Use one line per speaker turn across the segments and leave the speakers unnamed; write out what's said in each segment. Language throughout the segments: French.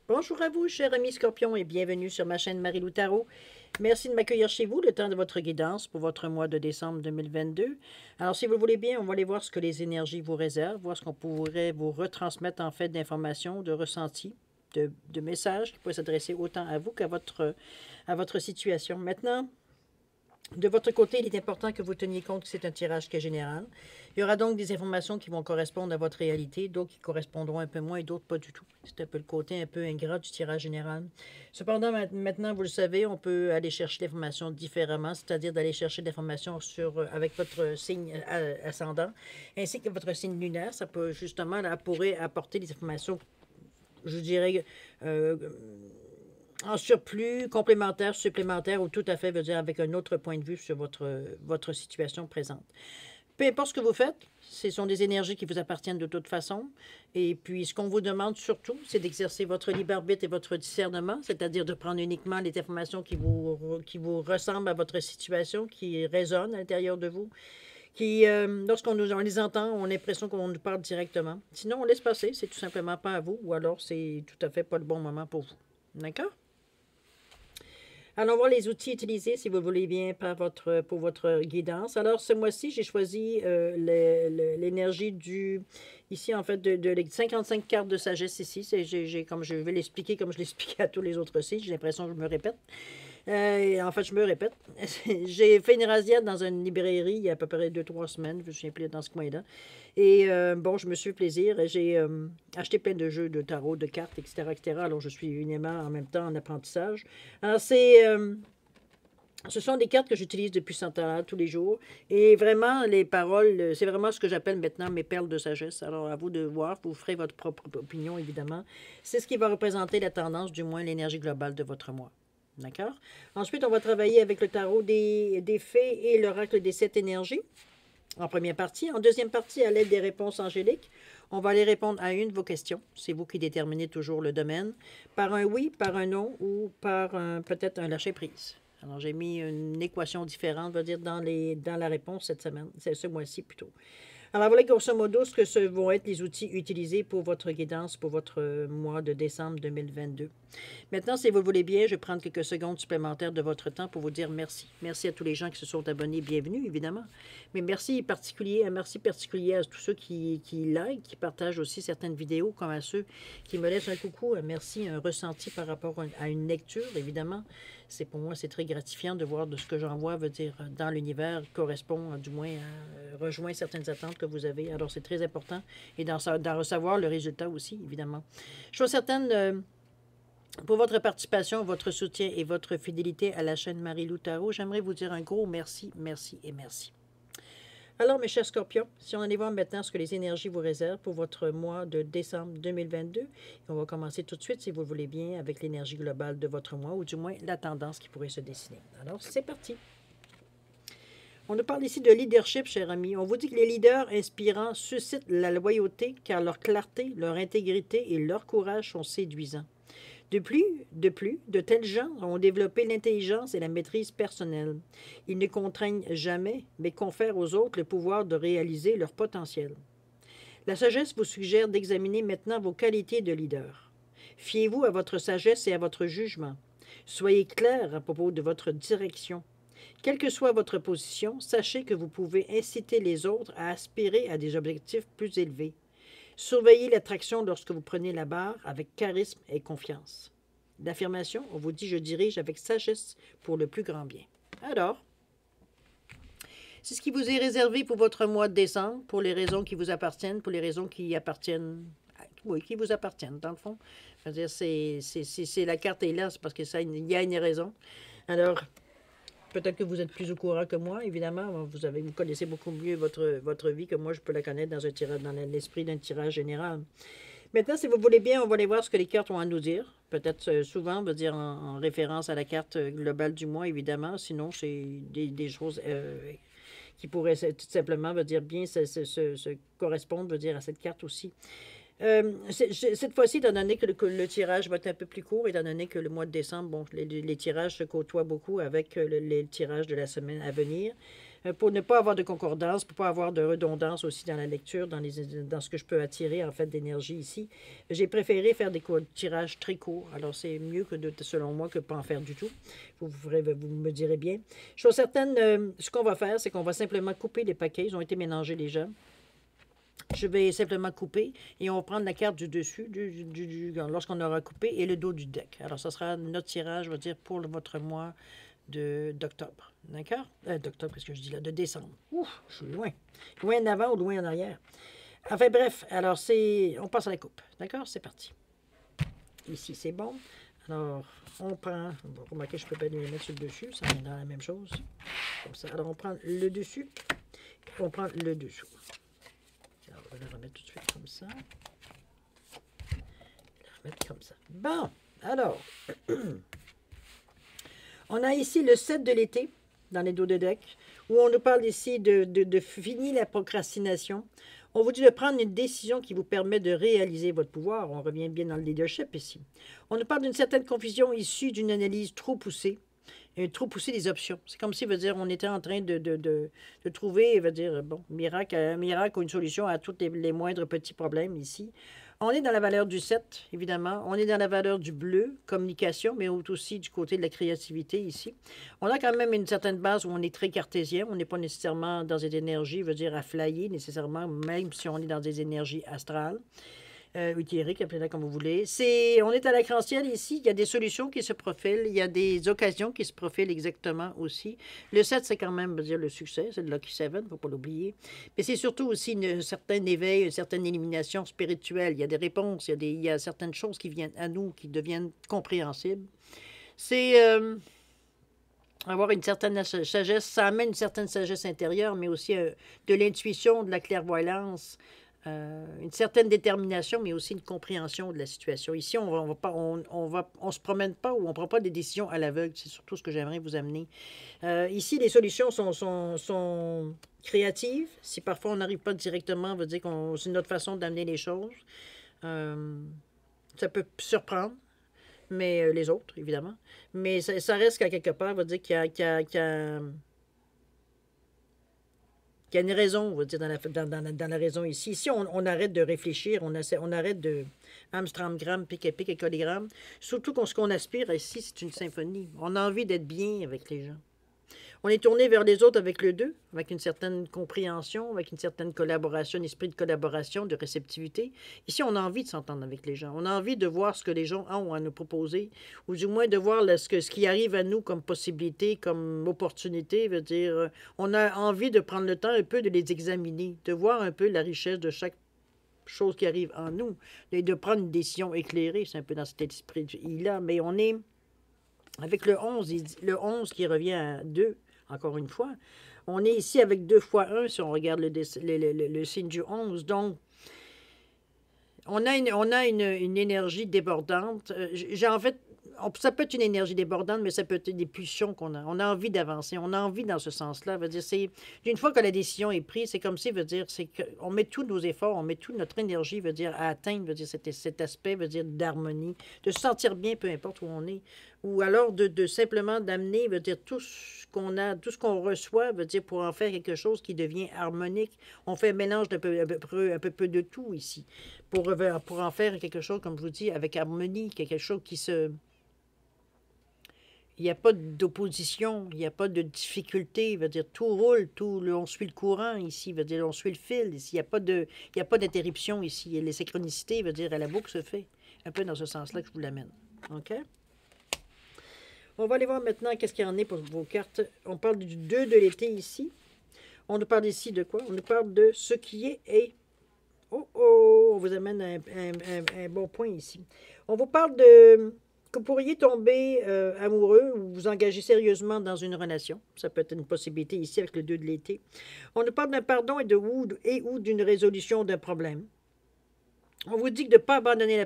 Bonjour à vous, chers amis Scorpions, et bienvenue sur ma chaîne Marie-Lou Tarot. Merci de m'accueillir chez vous, le temps de votre guidance pour votre mois de décembre 2022. Alors, si vous le voulez bien, on va aller voir ce que les énergies vous réservent, voir ce qu'on pourrait vous retransmettre en fait d'informations, de ressentis, de messages qui pourraient s'adresser autant à vous qu'à votre situation. Maintenant, de votre côté, il est important que vous teniez compte que c'est un tirage qui est général. Il y aura donc des informations qui vont correspondre à votre réalité, d'autres qui correspondront un peu moins et d'autres pas du tout. C'est un peu le côté un peu ingrat du tirage général. Cependant, maintenant, vous le savez, on peut aller chercher l'information différemment, c'est-à-dire d'aller chercher l'information avec votre signe ascendant, ainsi que votre signe lunaire. Ça peut justement, là, pourrait apporter des informations, je dirais, en surplus, complémentaire, supplémentaire ou tout à fait, veut dire avec un autre point de vue sur votre situation présente. Peu importe ce que vous faites, ce sont des énergies qui vous appartiennent de toute façon. Et puis, ce qu'on vous demande surtout, c'est d'exercer votre libre arbitre et votre discernement, c'est-à-dire de prendre uniquement les informations qui vous ressemblent à votre situation, qui résonnent à l'intérieur de vous, qui, lorsqu'on on les entend, on a l'impression qu'on nous parle directement. Sinon, on laisse passer, c'est tout simplement pas à vous, ou alors c'est tout à fait pas le bon moment pour vous. D'accord? Allons voir les outils utilisés, si vous le voulez bien, pour votre guidance. Alors, ce mois-ci, j'ai choisi l'énergie ici, en fait, de 55 cartes de sagesse ici. Comme je vais l'expliquer, comme je l'expliquais à tous les autres sites, j'ai l'impression que je me répète. En fait, je me répète. J'ai fait une razzia dans une librairie il y a à peu près 2-3 semaines. Je me souviens plus dans ce coin-là. Et bon, je me suis fait plaisir. J'ai acheté plein de jeux de tarot, de cartes, etc., etc. Alors, je suis uniquement en même temps en apprentissage. Alors, ce sont des cartes que j'utilise depuis 100 ans, tous les jours. Et vraiment, les paroles, c'est vraiment ce que j'appelle maintenant mes perles de sagesse. Alors, à vous de voir, vous ferez votre propre opinion, évidemment. C'est ce qui va représenter la tendance, du moins l'énergie globale de votre mois. D'accord? Ensuite, on va travailler avec le tarot des fées et l'oracle des 7 énergies en première partie. En deuxième partie, à l'aide des réponses angéliques, on va aller répondre à une de vos questions. C'est vous qui déterminez toujours le domaine. Par un oui, par un non ou par peut-être un lâcher-prise. Alors, j'ai mis une équation différente, on va dire, dans la réponse cette semaine, c'est ce mois-ci plutôt. Alors voilà grosso modo ce vont être les outils utilisés pour votre guidance pour votre mois de décembre 2022. Maintenant, si vous le voulez bien, je vais prendre quelques secondes supplémentaires de votre temps pour vous dire merci. Merci à tous les gens qui se sont abonnés, bienvenue évidemment. Mais merci particulier à tous ceux qui like, qui partagent aussi certaines vidéos, comme à ceux qui me laissent un coucou, un merci, un ressenti par rapport à une lecture, évidemment. Pour moi, c'est très gratifiant de voir de ce que j'envoie, veut dire, dans l'univers, correspond du moins rejoint certaines attentes que vous avez. Alors, c'est très important et d'en recevoir le résultat aussi, évidemment. Je suis certaine pour votre participation, votre soutien et votre fidélité à la chaîne Marie-Lou Tarot. J'aimerais vous dire un gros merci, merci et merci. Alors, mes chers Scorpions, si on allait voir maintenant ce que les énergies vous réservent pour votre mois de décembre 2022, on va commencer tout de suite, si vous le voulez bien, avec l'énergie globale de votre mois, ou du moins la tendance qui pourrait se dessiner. Alors, c'est parti. On nous parle ici de leadership, chers amis. On vous dit que les leaders inspirants suscitent la loyauté, car leur clarté, leur intégrité et leur courage sont séduisants. De plus, de tels gens ont développé l'intelligence et la maîtrise personnelle. Ils ne contraignent jamais, mais confèrent aux autres le pouvoir de réaliser leur potentiel. La sagesse vous suggère d'examiner maintenant vos qualités de leader. Fiez-vous à votre sagesse et à votre jugement. Soyez clair à propos de votre direction. Quelle que soit votre position, sachez que vous pouvez inciter les autres à aspirer à des objectifs plus élevés. Surveillez l'attraction lorsque vous prenez la barre avec charisme et confiance. L'affirmation, on vous dit « Je dirige avec sagesse pour le plus grand bien ». Alors, c'est ce qui vous est réservé pour votre mois de décembre, pour les raisons qui vous appartiennent, pour les raisons qui appartiennent, oui, qui vous appartiennent, dans le fond. Je veux dire, c'est la carte est là, c'est parce que ça, il y a une raison. Alors, peut-être que vous êtes plus au courant que moi, évidemment. Vous connaissez beaucoup mieux votre vie que moi, je peux la connaître dans l'esprit d'un tirage général. Maintenant, si vous voulez bien, on va aller voir ce que les cartes ont à nous dire. Peut-être souvent, on va dire en référence à la carte globale du mois, évidemment. Sinon, c'est des choses qui pourraient tout simplement, veut dire, bien se correspondre, veut dire, à cette carte aussi. Cette fois-ci, étant donné que le tirage va être un peu plus court, étant donné que le mois de décembre, bon, les tirages se côtoient beaucoup avec les tirages de la semaine à venir. pour ne pas avoir de concordance, pour ne pas avoir de redondance aussi dans la lecture, dans ce que je peux attirer en fait d'énergie ici. J'ai préféré faire des tirages très courts. Alors c'est mieux que selon moi que pas en faire du tout. Vous me direz bien. Chose certaine, ce qu'on va faire, c'est qu'on va simplement couper les paquets. Ils ont été mélangés déjà. Je vais simplement couper et on va prendre la carte du dessus lorsqu'on aura coupé et le dos du deck. Alors, ça sera notre tirage, je vais dire, pour votre mois d'octobre. D'accord? D'octobre, qu'est-ce que je dis là? De décembre. Ouf, je suis loin. Loin en avant ou loin en arrière. Enfin, bref, alors on passe à la coupe. D'accord? C'est parti. Ici, c'est bon. Alors, on prend... Bon, remarquez, je peux pas les mettre sur le dessus. Ça viendra la même chose. Comme ça. Alors, on prend le dessus. On prend le dessous. Alors, on va le remettre tout de suite comme ça. Le remettre comme ça. Bon, alors... On a ici le 7 de l'été, dans les dos de deck, où on nous parle ici de finir la procrastination. On vous dit de prendre une décision qui vous permet de réaliser votre pouvoir. On revient bien dans le leadership ici. On nous parle d'une certaine confusion issue d'une analyse trop poussée des options. C'est comme si, veut dire, on était en train de trouver, veut dire, bon, un miracle ou une solution à tous les moindres petits problèmes ici. On est dans la valeur du 7, évidemment. On est dans la valeur du bleu, communication, mais aussi du côté de la créativité ici. On a quand même une certaine base où on est très cartésien. On n'est pas nécessairement dans des énergies, veut dire, à flyer, nécessairement, même si on est dans des énergies astrales. Éthérique, appelez-la comme vous voulez. On est à la créancielle ici. Il y a des solutions qui se profilent. Il y a des occasions qui se profilent exactement aussi. Le 7, c'est quand même, dire, le succès. C'est le Lucky 7, il ne faut pas l'oublier. Mais c'est surtout aussi un certain éveil, une certaine élimination spirituelle. Il y a des réponses, il y a certaines choses qui viennent à nous, qui deviennent compréhensibles. C'est avoir une certaine sagesse. Ça amène une certaine sagesse intérieure, mais aussi de l'intuition, de la clairvoyance. Une certaine détermination, mais aussi une compréhension de la situation. Ici, on se promène pas ou on ne prend pas des décisions à l'aveugle. C'est surtout ce que j'aimerais vous amener. Ici, les solutions sont créatives. Si parfois on n'arrive pas directement, veut dire que c'est notre façon d'amener les choses. Ça peut surprendre, mais les autres, évidemment. Mais ça reste qu'à quelque part, veut dire qu'il y a une raison, on va dire, dans la raison ici. Ici, on arrête de réfléchir, on arrête de Amstramgram, pique-pique et colligramme. Surtout ce qu'on aspire ici, c'est une symphonie. On a envie d'être bien avec les gens. On est tourné vers les autres avec le 2, avec une certaine compréhension, avec une certaine collaboration, un esprit de collaboration, de réceptivité. Ici, on a envie de s'entendre avec les gens. On a envie de voir ce que les gens ont à nous proposer, ou du moins de voir ce qui arrive à nous comme possibilité, comme opportunité. Veut dire, on a envie de prendre le temps un peu de les examiner, de voir un peu la richesse de chaque chose qui arrive en nous, et de prendre une décision éclairée. C'est un peu dans cet esprit-là. Mais on est avec le 11 qui revient à 2, encore une fois. On est ici avec 2 fois 1, si on regarde le signe du 11. Donc, on a une énergie débordante. En fait, ça peut être une énergie débordante, mais ça peut être des pulsions qu'on a. On a envie d'avancer. On a envie dans ce sens-là. Veut dire, une fois que la décision est prise, c'est comme si, veut dire, c'est qu'on met tous nos efforts, on met toute notre énergie, veut dire, à atteindre, veut dire, cet aspect, veut dire, d'harmonie, de se sentir bien, peu importe où on est. Ou alors de simplement d'amener, veut dire, tout ce qu'on reçoit, veut dire, pour en faire quelque chose qui devient harmonique. On fait un mélange un peu de tout ici, pour en faire quelque chose, comme je vous dis, avec harmonie, quelque chose qui se... Il n'y a pas d'opposition, il n'y a pas de difficulté, veut dire, tout roule, on suit le courant ici, veut dire, on suit le fil ici, il n'y a pas d'interruption ici, et les synchronicités, veut dire, la boucle se fait, un peu dans ce sens-là que je vous l'amène. OK? On va aller voir maintenant qu'est-ce qu'il y en a pour vos cartes. On parle du 2 de l'été ici. On nous parle ici de quoi? On nous parle de ce qui est et... on vous amène un bon point ici. On vous parle que vous pourriez tomber amoureux ou vous engager sérieusement dans une relation. Ça peut être une possibilité ici avec le 2 de l'été. On nous parle d'un pardon ou d'une résolution d'un problème. On vous dit de ne pas abandonner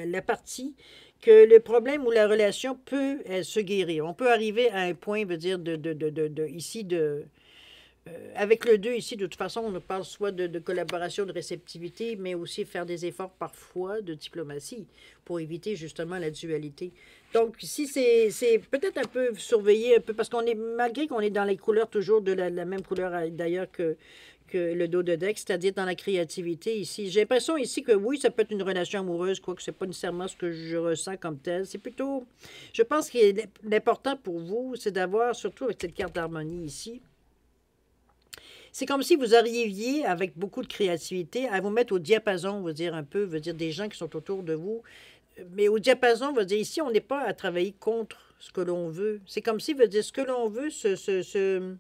la partie, que le problème ou la relation peut se guérir. On peut arriver à un point, veut dire, ici, Avec le 2 ici, de toute façon, on parle soit de collaboration, de réceptivité, mais aussi faire des efforts parfois de diplomatie pour éviter justement la dualité. Donc ici, c'est peut-être un peu surveillé, un peu, parce qu'on est, malgré qu'on est dans les couleurs toujours de la même couleur d'ailleurs que le dos de deck, c'est-à-dire dans la créativité ici. J'ai l'impression ici que oui, ça peut être une relation amoureuse, quoique c'est pas nécessairement ce que je ressens comme tel. C'est plutôt, je pense que l'important pour vous, c'est d'avoir, surtout avec cette carte d'harmonie ici, c'est comme si vous arriviez avec beaucoup de créativité à vous mettre au diapason, on va dire un peu, veut dire des gens qui sont autour de vous. Mais au diapason, on va dire ici, on n'est pas à travailler contre ce que l'on veut. C'est comme si, veut dire, ce que l'on veut se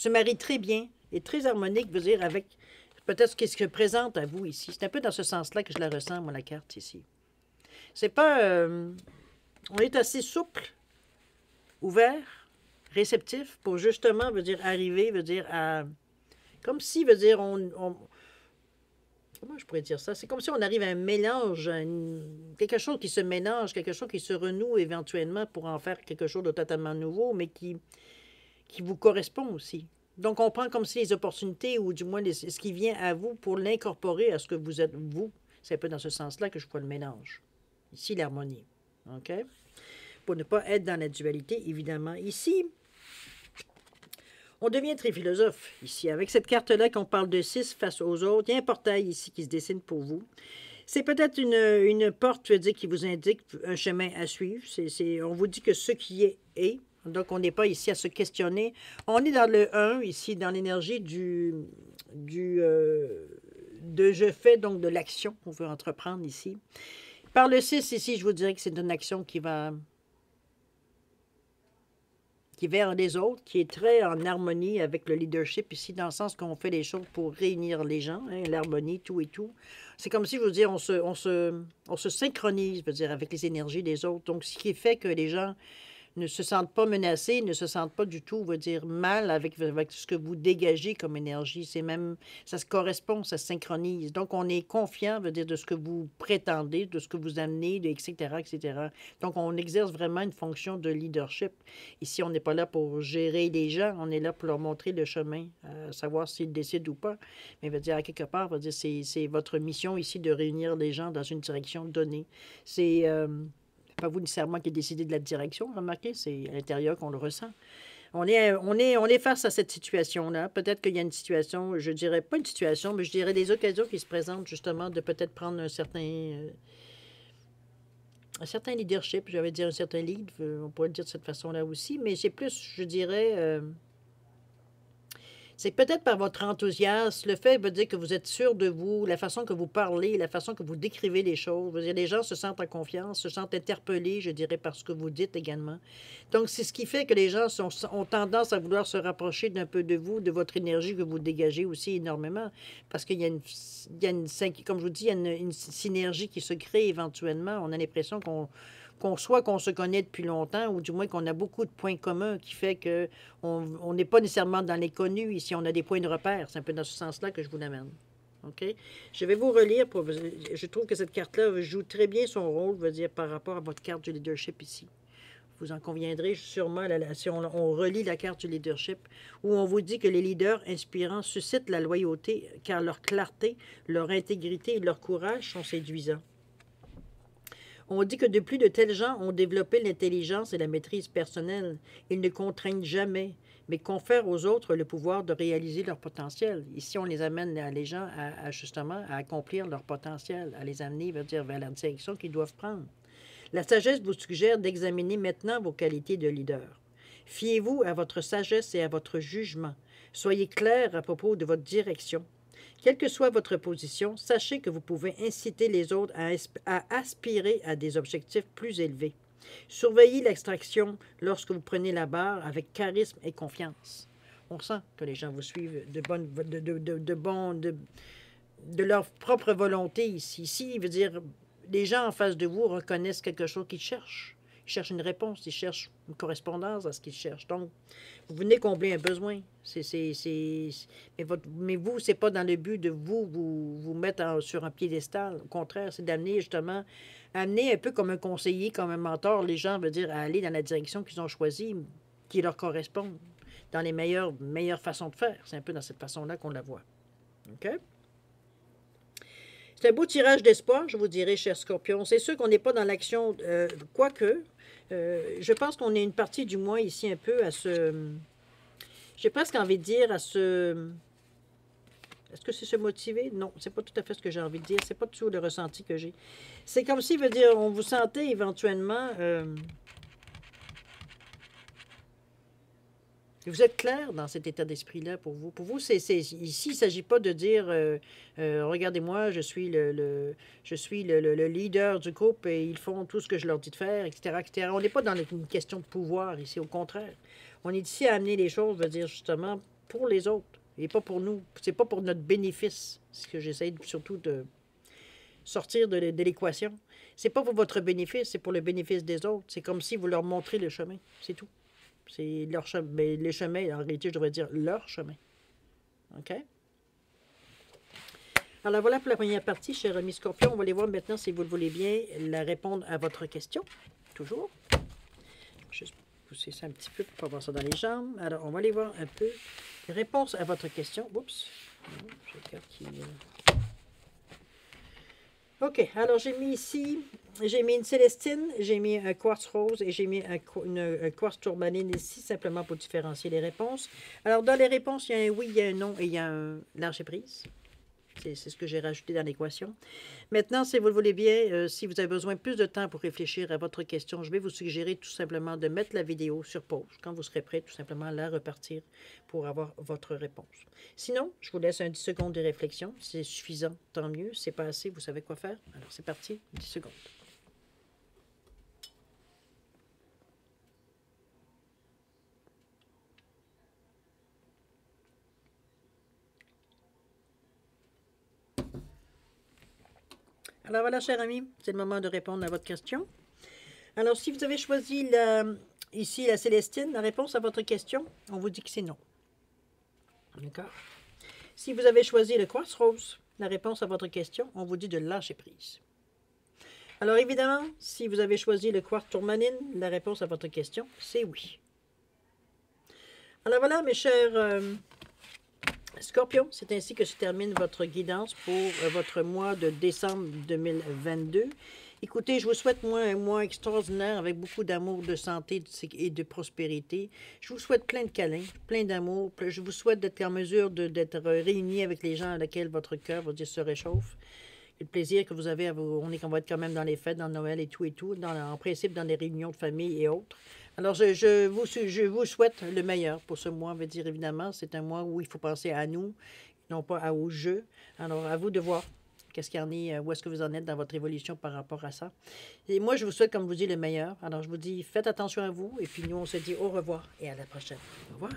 marie très bien et très harmonique, veut dire, avec peut-être ce qui se présente à vous ici. C'est un peu dans ce sens-là que je la ressens, moi, la carte ici. C'est pas... on est assez souple, ouvert, réceptif pour justement, veut dire, arriver, veut dire, à... Comme si, veut dire, comment je pourrais dire ça? C'est comme si on arrive à un mélange, quelque chose qui se mélange, quelque chose qui se renoue éventuellement pour en faire quelque chose de totalement nouveau, mais qui vous correspond aussi. Donc, on prend comme si les opportunités, ou du moins ce qui vient à vous, pour l'incorporer à ce que vous êtes vous. C'est un peu dans ce sens-là que je vois le mélange. Ici, l'harmonie. OK? Pour ne pas être dans la dualité, évidemment. Ici, on devient très philosophe ici. Avec cette carte-là, qu'on parle de 6 face aux autres, il y a un portail ici qui se dessine pour vous. C'est peut-être une porte, je veux dire, qui vous indique un chemin à suivre. On vous dit que ce qui est, est. Donc, on n'est pas ici à se questionner. On est dans le 1, ici, dans l'énergie de je fais, donc de l'action qu'on veut entreprendre ici. Par le 6, ici, je vous dirais que c'est une action qui vers les autres, qui est très en harmonie avec le leadership ici, dans le sens qu'on fait les choses pour réunir les gens, hein, l'harmonie, tout et tout. C'est comme si, je veux dire, on se synchronise, je veux dire, avec les énergies des autres. Donc, ce qui fait que les gens ne se sentent pas menacés, ne se sentent pas du tout, on va dire, mal avec ce que vous dégagez comme énergie. C'est même, ça se correspond, ça se synchronise. Donc, on est confiant, veut dire, de ce que vous prétendez, de ce que vous amenez, etc., etc. Donc, on exerce vraiment une fonction de leadership. Ici, on n'est pas là pour gérer les gens, on est là pour leur montrer le chemin, savoir s'ils décident ou pas. Mais, veut dire, à quelque part, veut dire, c'est votre mission ici de réunir les gens dans une direction donnée. C'est... pas vous nécessairement qui décidez de la direction, remarquez, c'est à l'intérieur qu'on le ressent. On est face à cette situation-là. Peut-être qu'il y a une situation, je dirais pas une situation, mais je dirais des occasions qui se présentent justement de peut-être prendre un certain leadership, j'allais dire un certain lead, on pourrait le dire de cette façon-là aussi, mais c'est plus, je dirais, c'est peut-être par votre enthousiasme, le fait veut dire que vous êtes sûr de vous, la façon que vous parlez, la façon que vous décrivez les choses. Veut dire, les gens se sentent en confiance, se sentent interpellés, je dirais, par ce que vous dites également. Donc, c'est ce qui fait que les gens ont tendance à vouloir se rapprocher d'un peu de vous, de votre énergie que vous dégagez aussi énormément. Parce qu'il y a comme je vous dis, il y a une synergie qui se crée éventuellement. On a l'impression qu'on se connaît depuis longtemps, ou du moins qu'on a beaucoup de points communs qui fait qu'on n'est pas nécessairement dans les connus. Ici, on a des points de repère. C'est un peu dans ce sens-là que je vous l'amène. OK? Je vais vous relire. Je trouve que cette carte-là joue très bien son rôle, veut dire, par rapport à votre carte du leadership ici. Vous en conviendrez sûrement si on relit la carte du leadership, où on vous dit que les leaders inspirants suscitent la loyauté, car leur clarté, leur intégrité et leur courage sont séduisants. On dit que depuis de tels gens ont développé l'intelligence et la maîtrise personnelle. Ils ne contraignent jamais, mais confèrent aux autres le pouvoir de réaliser leur potentiel. Ici, on les amène les gens justement à accomplir leur potentiel, à les amener vers la direction qu'ils doivent prendre. La sagesse vous suggère d'examiner maintenant vos qualités de leader. Fiez-vous à votre sagesse et à votre jugement. Soyez clair à propos de votre direction. Quelle que soit votre position, sachez que vous pouvez inciter les autres à aspirer à des objectifs plus élevés. Surveillez l'extraction lorsque vous prenez la barre avec charisme et confiance. On sent que les gens vous suivent de leur propre volonté ici. Ici, il veut dire, les gens en face de vous reconnaissent quelque chose qu'ils cherchent. Ils cherchent une réponse, ils cherchent une correspondance à ce qu'ils cherchent. Donc, vous venez combler un besoin. Mais vous, c'est pas dans le but de vous mettre sur un piédestal. Au contraire, c'est d'amener justement, amener un peu comme un conseiller, comme un mentor, les gens, veut dire, à aller dans la direction qu'ils ont choisie, qui leur correspond. dans les meilleures façons de faire. C'est un peu dans cette façon-là qu'on la voit. OK? C'est un beau tirage d'espoir, je vous dirais, cher Scorpion. C'est sûr qu'on n'est pas dans l'action, quoique, je pense qu'on est une partie du moins ici un peu à se... J'ai presque envie de dire à se... Est-ce que c'est se motiver? Non, c'est pas tout à fait ce que j'ai envie de dire. C'est pas toujours le ressenti que j'ai. C'est comme si, veut dire, on vous sentait éventuellement... vous êtes clair dans cet état d'esprit-là pour vous. Pour vous, ici, il ne s'agit pas de dire regardez-moi, je suis le leader du groupe et ils font tout ce que je leur dis de faire, etc. etc. On n'est pas dans une question de pouvoir ici, au contraire. On est ici à amener les choses, veut dire justement, pour les autres et pas pour nous. C'est pas pour notre bénéfice. C'est ce que j'essaie surtout de sortir de l'équation. C'est pas pour votre bénéfice, c'est pour le bénéfice des autres. C'est comme si vous leur montrez le chemin. C'est tout. C'est leur chemin. Mais les chemins, en réalité, je devrais dire leur chemin. OK? Alors voilà pour la première partie, cher ami Scorpion. On va aller voir maintenant, si vous le voulez bien, la répondre à votre question. Toujours. Juste pousser ça un petit peu pour pas avoir ça dans les jambes. Alors, on va aller voir un peu les réponses à votre question. Oups. J'ai le carte qui... OK, alors j'ai mis ici, j'ai mis une Célestine, j'ai mis un quartz rose et j'ai mis un quartz tourmaline ici, simplement pour différencier les réponses. Alors, dans les réponses, il y a un oui, il y a un non et il y a un lâcher prise. C'est ce que j'ai rajouté dans l'équation. Maintenant, si vous le voulez bien, si vous avez besoin de plus de temps pour réfléchir à votre question, je vais vous suggérer tout simplement de mettre la vidéo sur pause. Quand vous serez prêt, tout simplement la repartir pour avoir votre réponse. Sinon, je vous laisse un 10 secondes de réflexion. Si c'est suffisant, tant mieux. Si c'est pas assez, vous savez quoi faire. Alors, c'est parti, 10 secondes. Alors voilà, cher ami, c'est le moment de répondre à votre question. Alors, si vous avez choisi ici la Célestine, la réponse à votre question, on vous dit que c'est non. D'accord? Si vous avez choisi le quartz rose, la réponse à votre question, on vous dit de lâcher prise. Alors évidemment, si vous avez choisi le quartz tourmaline, la réponse à votre question, c'est oui. Alors voilà, mes chers Scorpions, c'est ainsi que se termine votre guidance pour votre mois de décembre 2022. Écoutez, je vous souhaite un mois extraordinaire avec beaucoup d'amour, de santé et de prospérité. Je vous souhaite plein de câlins, plein d'amour. Je vous souhaite d'être en mesure d'être réunis avec les gens à laquelle votre cœur, va dire, se réchauffe. Le plaisir que vous avez, on va être quand même dans les fêtes, dans Noël et tout, en principe dans les réunions de famille et autres. Alors, je vous souhaite le meilleur pour ce mois. On va dire, évidemment, c'est un mois où il faut penser à nous, non pas au jeu. Alors, à vous de voir qu'est-ce qu'il y en est, où est-ce que vous en êtes dans votre évolution par rapport à ça. Et moi, je vous souhaite, comme je vous dis, le meilleur. Alors, je vous dis, faites attention à vous. Et puis, nous, on se dit au revoir et à la prochaine. Au revoir.